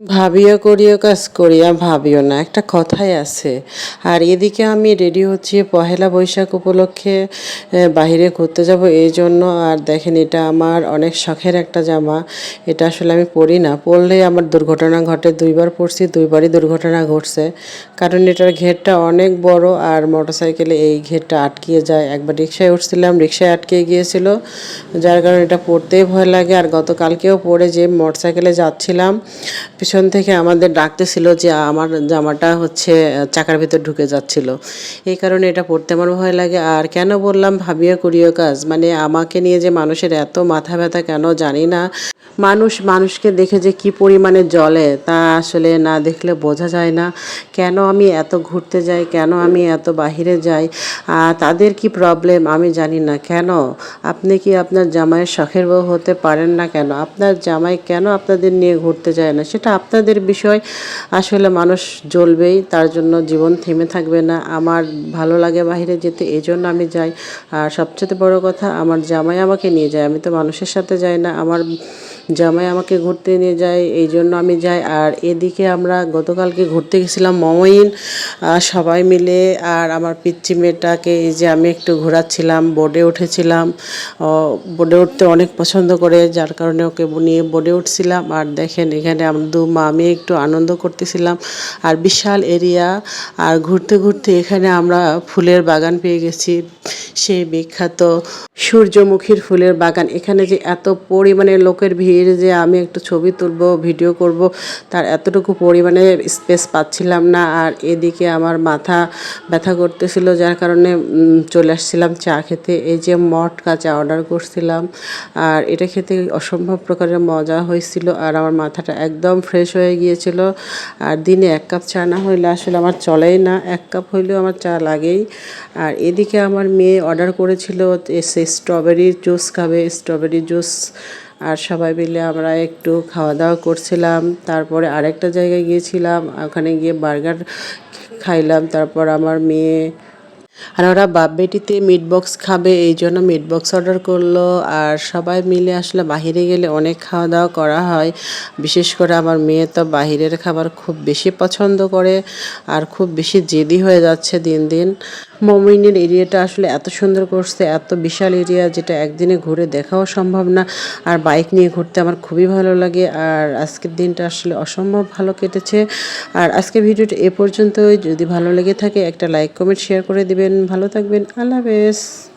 ভাবিও করিও কাজ করিয়া ভাবিও না, একটা কথাই আছে। আর এদিকে আমি রেডি হচ্ছি পহেলা বৈশাখ উপলক্ষে বাহিরে ঘুরতে যাব এই জন্য। আর দেখেন, এটা আমার অনেক শখের একটা জামা। এটা আসলে আমি পরি না, পরলে আমার দুর্ঘটনা ঘটে। দুইবার পরছি, দুইবারই দুর্ঘটনা ঘটছে, কারণ এটার ঘেরটা অনেক বড় আর মোটরসাইকেলে এই ঘেরটা আটকিয়ে যায়। একবার রিক্সায় উঠছিলাম, রিক্সায় আটকে গিয়েছিল, যার কারণে এটা পরতেই ভয় লাগে। আর গতকালকেও পরে যে মোটরসাইকেলে যাচ্ছিলাম, পিছন থেকে আমাদের ডাকতেছিল যে আমার জামাটা হচ্ছে চাকার ভিতর ঢুকে যাচ্ছিল। এই কারণে এটা পড়তে আমার ভয় লাগে। আর কেন বললাম ভাবিয়া করিও কাজ, মানে আমাকে নিয়ে যে মানুষের এত মাথা ব্যথা কেন জানি না। মানুষকে দেখে যে কি পরিমাণে জ্বলে তা আসলে না দেখলে বোঝা যায় না। কেন আমি এত ঘুরতে যাই, কেন আমি এত বাহিরে যাই, তাদের কি প্রবলেম আমি জানি না। কেন আপনি কি আপনার জামাইয়ের শখের বউ হতে পারেন না? কেন আপনার জামাই কেন আপনাদের নিয়ে ঘুরতে যায় না? সেটা আপনাদের বিষয়। আসলে মানুষ জ্বলবেই, তার জন্য জীবন থেমে থাকবে না। আমার ভালো লাগে বাইরে যেতে, এই জন্য আমি যাই। আর সবচেয়ে বড় কথা, আমার জামাই আমাকে নিয়ে যায়, আমি তো মানুষের সাথে যাই না। আমার জামাই আমাকে ঘুরতে নিয়ে যায়, এই জন্য আমি যাই। আর এদিকে আমরা গতকালকে ঘুরতে গেছিলাম মমইন, সবাই মিলে। আর আমার পিচ্চি মেয়েটাকে এই যে আমি একটু ঘোরাচ্ছিলাম, বোর্ডে উঠেছিলাম। বোর্ডে উঠতে অনেক পছন্দ করে, যার কারণে ওকে নিয়ে বোর্ডে উঠছিলাম। আর দেখেন, এখানে আমরা মা মেয়ে একটু আনন্দ করতেছিলাম। আর বিশাল এরিয়া। আর ঘুরতে ঘুরতে এখানে আমরা ফুলের বাগান পেয়ে গেছি, সেই বিখ্যাত সূর্যমুখীর ফুলের বাগান। এখানে যে এত পরিমাণে লোকের ভিড় যে আমি একটু ছবি তুলবো, ভিডিও করব, তার এতটুকু পরিমাণে স্পেস পাচ্ছিলাম না। আর এদিকে আমার মাথা ব্যথা করতেছিল, যার কারণে চলে আসছিলাম চা খেতে। এই যে মটকা চা অর্ডার করছিলাম, আর এটা খেতে অসম্ভব প্রকারের মজা হয়েছিল। আর আমার মাথাটা একদম ফ্রেশ হয়ে গিয়েছিল। আর দিনে 1 কাপ চা না হইলে আসলে আমার চলেই না, 1 কাপ হইলেও আমার চা লাগেই। আর এদিকে আমার মেয়ে অর্ডার করেছিল সে স্ট্রবেরি জুস খাবে, স্ট্রবেরি জুস। আর সবাই মিলে আমরা একটু খাওয়া দাওয়া করছিলাম। তারপরে আরেকটা জায়গায় গিয়েছিলাম, ওখানে গিয়ে বার্গার খাইলাম। তারপর আমার মেয়ে আর ওরা বাপ বেটিতে মিট বক্স খাবে, এই জন্য মিট বক্স অর্ডার করলো। আর সবাই মিলে আসলে বাহিরে গেলে অনেক খাওয়া দাওয়া করা হয়। বিশেষ করে আমার মেয়ে তো বাহিরের খাবার খুব বেশি পছন্দ করে, আর খুব বেশি জেদি হয়ে যাচ্ছে দিন দিন। মমিনের এরিয়াটা আসলে এত সুন্দর করছে, এত বিশাল এরিয়া, যেটা একদিনে ঘুরে দেখাও সম্ভব না। আর বাইক নিয়ে ঘুরতে আমার খুবই ভালো লাগে। আর আজকের দিনটা আসলে অসম্ভব ভালো কেটেছে। আর আজকের ভিডিওটা এ পর্যন্তই। যদি ভালো লেগে থাকে একটা লাইক কমেন্ট শেয়ার করে দিবেন। ভালো থাকবেন। আল্লাহ হাফেজ।